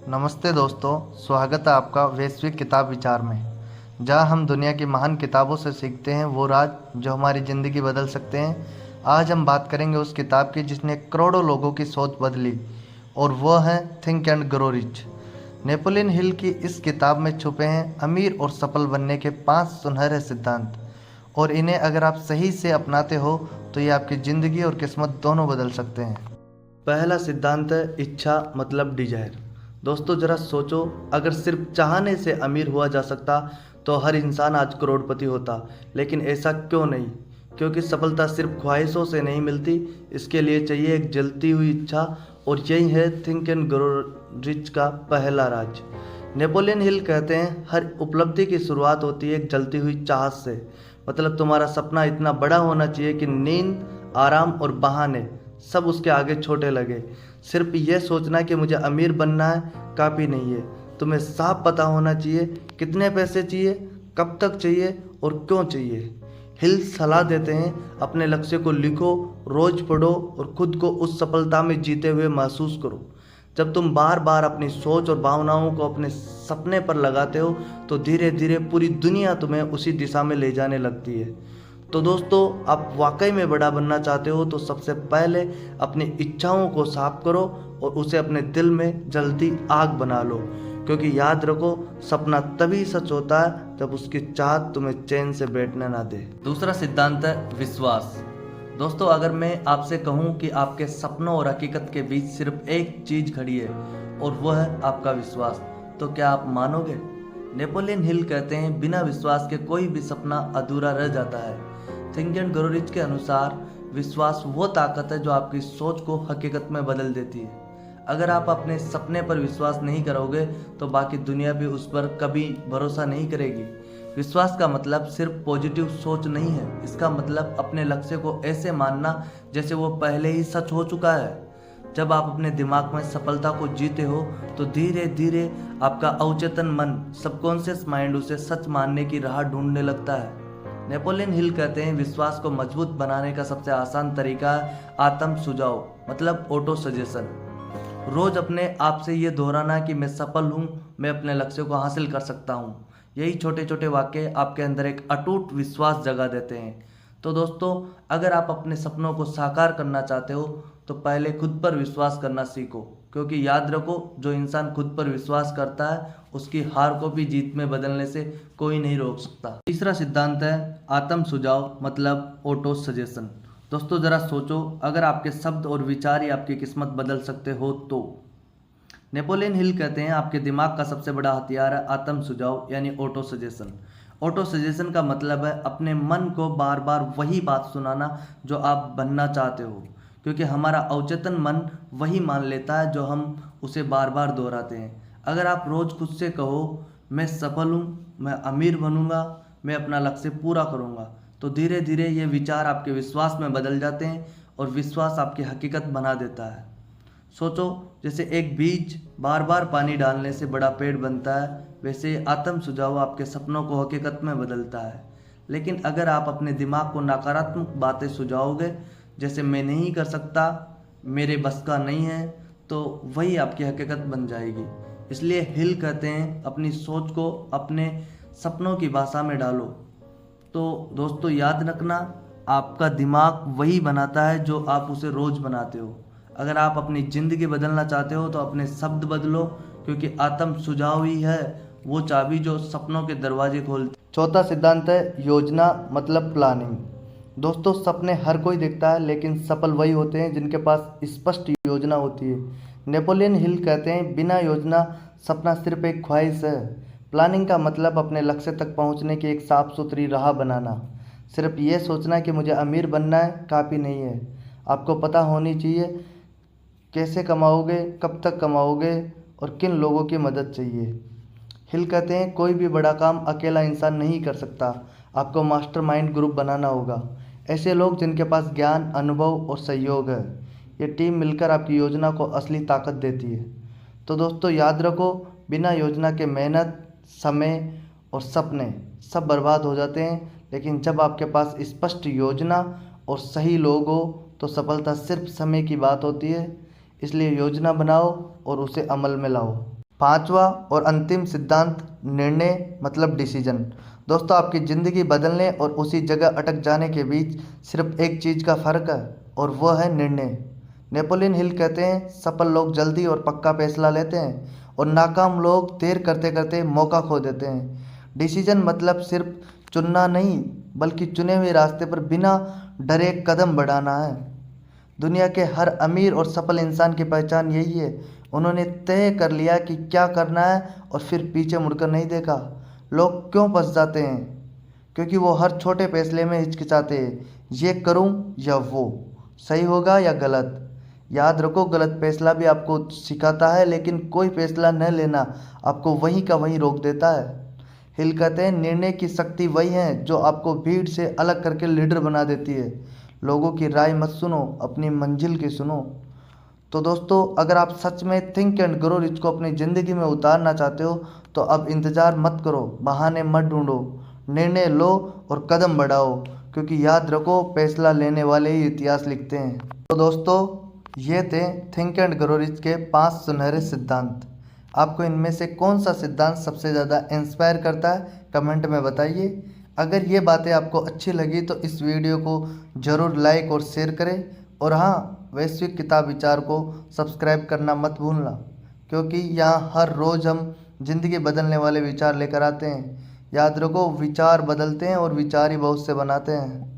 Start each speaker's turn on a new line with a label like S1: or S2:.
S1: नमस्ते दोस्तों, स्वागत है आपका वैश्विक किताब विचार में, जहां हम दुनिया की महान किताबों से सीखते हैं वो राज जो हमारी ज़िंदगी बदल सकते हैं। आज हम बात करेंगे उस किताब की जिसने करोड़ों लोगों की सोच बदली, और वह है think and grow rich. Napoleon Hill की इस किताब में छुपे हैं अमीर और सफल बनने के 5 सुनहरे सिद्धांत, और इन्हें अगर आप सही से अपनाते हो तो ये आपकी ज़िंदगी और किस्मत दोनों बदल सकते हैं। पहला सिद्धांत है इच्छा मतलब डिजायर। दोस्तों ज़रा सोचो, अगर सिर्फ चाहने से अमीर हुआ जा सकता तो हर इंसान आज करोड़पति होता, लेकिन ऐसा क्यों नहीं? क्योंकि सफलता सिर्फ ख्वाहिशों से नहीं मिलती, इसके लिए चाहिए एक जलती हुई इच्छा, और यही है थिंक एंड ग्रो रिच का पहला राज। नेपोलियन हिल कहते हैं हर उपलब्धि की शुरुआत होती है एक जलती हुई चाहत से। मतलब तुम्हारा सपना इतना बड़ा होना चाहिए कि नींद, आराम और बहाने सब उसके आगे छोटे लगे। सिर्फ ये सोचना कि मुझे अमीर बनना है काफ़ी नहीं है, तुम्हें साफ पता होना चाहिए कितने पैसे चाहिए, कब तक चाहिए और क्यों चाहिए। हिल सलाह देते हैं अपने लक्ष्य को लिखो, रोज पढ़ो और खुद को उस सफलता में जीते हुए महसूस करो। जब तुम बार बार अपनी सोच और भावनाओं को अपने सपने पर लगाते हो तो धीरे धीरे पूरी दुनिया तुम्हें उसी दिशा में ले जाने लगती है। तो दोस्तों, आप वाकई में बड़ा बनना चाहते हो तो सबसे पहले अपनी इच्छाओं को साफ करो और उसे अपने दिल में जलती आग बना लो, क्योंकि याद रखो सपना तभी सच होता है जब उसकी चाहत तुम्हें चैन से बैठने ना दे। दूसरा सिद्धांत है विश्वास। दोस्तों, अगर मैं आपसे कहूं कि आपके सपनों और हकीकत के बीच सिर्फ एक चीज खड़ी है और वह है आपका विश्वास, तो क्या आप मानोगे? नेपोलियन हिल कहते हैं बिना विश्वास के कोई भी सपना अधूरा रह जाता है। थिंक एंड ग्रो रिच के अनुसार विश्वास वो ताकत है जो आपकी सोच को हकीकत में बदल देती है। अगर आप अपने सपने पर विश्वास नहीं करोगे तो बाकी दुनिया भी उस पर कभी भरोसा नहीं करेगी। विश्वास का मतलब सिर्फ पॉजिटिव सोच नहीं है, इसका मतलब अपने लक्ष्य को ऐसे मानना जैसे वो पहले ही सच हो चुका है। जब आप अपने दिमाग में सफलता को जीते हो तो धीरे धीरे आपका अवचेतन मन, सबकॉन्शियस माइंड उसे सच मानने की राह ढूंढने लगता है। नेपोलियन हिल कहते हैं विश्वास को मजबूत बनाने का सबसे आसान तरीका है आत्म सुझाव, मतलब ऑटो सजेशन। रोज अपने आप से ये दोहराना कि मैं सफल हूँ, मैं अपने लक्ष्य को हासिल कर सकता हूँ। यही छोटे छोटे वाक्य आपके अंदर एक अटूट विश्वास जगा देते हैं। तो दोस्तों, अगर आप अपने सपनों को साकार करना चाहते हो तो पहले खुद पर विश्वास करना सीखो, क्योंकि याद रखो जो इंसान खुद पर विश्वास करता है उसकी हार को भी जीत में बदलने से कोई नहीं रोक सकता। तीसरा सिद्धांत है आत्म सुझाव, मतलब ऑटो सजेशन। दोस्तों ज़रा सोचो, अगर आपके शब्द और विचार ही आपकी किस्मत बदल सकते हो तो। नेपोलियन हिल कहते हैं आपके दिमाग का सबसे बड़ा हथियार है आत्म सुझाव, यानी ऑटो सजेशन। ऑटो सजेशन का मतलब है अपने मन को बार बार वही बात सुनाना जो आप बनना चाहते हो, क्योंकि हमारा अवचेतन मन वही मान लेता है जो हम उसे बार बार दोहराते हैं। अगर आप रोज़ खुद से कहो मैं सफल हूँ, मैं अमीर बनूंगा, मैं अपना लक्ष्य पूरा करूंगा, तो धीरे धीरे ये विचार आपके विश्वास में बदल जाते हैं और विश्वास आपकी हकीकत बना देता है। सोचो, जैसे एक बीज बार बार पानी डालने से बड़ा पेड़ बनता है, वैसे आत्म सुझाव आपके सपनों को हकीकत में बदलता है। लेकिन अगर आप अपने दिमाग को नकारात्मक बातें सुझाओगे, जैसे मैं नहीं कर सकता, मेरे बस का नहीं है, तो वही आपकी हकीकत बन जाएगी। इसलिए हिल कहते हैं अपनी सोच को अपने सपनों की भाषा में डालो। तो दोस्तों याद रखना, आपका दिमाग वही बनाता है जो आप उसे रोज बनाते हो। अगर आप अपनी ज़िंदगी बदलना चाहते हो तो अपने शब्द बदलो, क्योंकि आत्म सुझाव ही है वो चाबी जो सपनों के दरवाजे खोलती। चौथा सिद्धांत है योजना, मतलब प्लानिंग। दोस्तों, सपने हर कोई देखता है, लेकिन सफल वही होते हैं जिनके पास स्पष्ट योजना होती है। नेपोलियन हिल कहते हैं बिना योजना सपना सिर्फ एक ख्वाहिश है। प्लानिंग का मतलब अपने लक्ष्य तक पहुंचने की एक साफ सुथरी राह बनाना। सिर्फ ये सोचना कि मुझे अमीर बनना है काफ़ी नहीं है, आपको पता होनी चाहिए कैसे कमाओगे, कब तक कमाओगे और किन लोगों की मदद चाहिए। हिल कहते हैं कोई भी बड़ा काम अकेला इंसान नहीं कर सकता, आपको मास्टरमाइंड ग्रुप बनाना होगा। ऐसे लोग जिनके पास ज्ञान, अनुभव और सहयोग है। ये टीम मिलकर आपकी योजना को असली ताकत देती है। तो दोस्तों याद रखो, बिना योजना के मेहनत, समय और सपने सब बर्बाद हो जाते हैं, लेकिन जब आपके पास स्पष्ट योजना और सही लोग हो तो सफलता सिर्फ समय की बात होती है। इसलिए योजना बनाओ और उसे अमल में लाओ। पांचवा और अंतिम सिद्धांत, निर्णय मतलब डिसीजन। दोस्तों, आपकी ज़िंदगी बदलने और उसी जगह अटक जाने के बीच सिर्फ एक चीज़ का फ़र्क है और वह है निर्णय। नेपोलियन हिल कहते हैं, सफल लोग जल्दी और पक्का फैसला लेते हैं और नाकाम लोग देर करते करते मौका खो देते हैं। डिसीजन मतलब सिर्फ चुनना नहीं, बल्कि चुने हुए रास्ते पर बिना डरे कदम बढ़ाना है। दुनिया के हर अमीर और सफल इंसान की पहचान यही है। उन्होंने तय कर लिया कि क्या करना है और फिर पीछे मुड़कर नहीं देखा। लोग क्यों फंस जाते हैं? क्योंकि वो हर छोटे फैसले में हिचकिचाते हैं, ये करूं या वो, सही होगा या गलत। याद रखो, गलत फैसला भी आपको सिखाता है, लेकिन कोई फैसला न लेना आपको वहीं का वहीं रोक देता है। हिल कहते हैं, निर्णय की शक्ति वही है जो आपको भीड़ से अलग करके लीडर बना देती है। लोगों की राय मत सुनो, अपनी मंजिल की सुनो। तो दोस्तों, अगर आप सच में थिंक एंड ग्रो रिच को अपनी ज़िंदगी में उतारना चाहते हो तो अब इंतज़ार मत करो, बहाने मत ढूंढो, निर्णय लो और कदम बढ़ाओ, क्योंकि याद रखो, फैसला लेने वाले ही इतिहास लिखते हैं। तो दोस्तों, ये थे थिंक एंड ग्रो रिच के 5 सुनहरे सिद्धांत। आपको इनमें से कौन सा सिद्धांत सबसे ज़्यादा इंस्पायर करता है, कमेंट में बताइए। अगर ये बातें आपको अच्छी लगी तो इस वीडियो को ज़रूर लाइक और शेयर करें, और हाँ, वैश्विक किताब विचार को सब्सक्राइब करना मत भूलना, क्योंकि यहाँ हर रोज़ हम ज़िंदगी बदलने वाले विचार लेकर आते हैं। याद रखो, विचार बदलते हैं और विचार ही बहुत से बनाते हैं।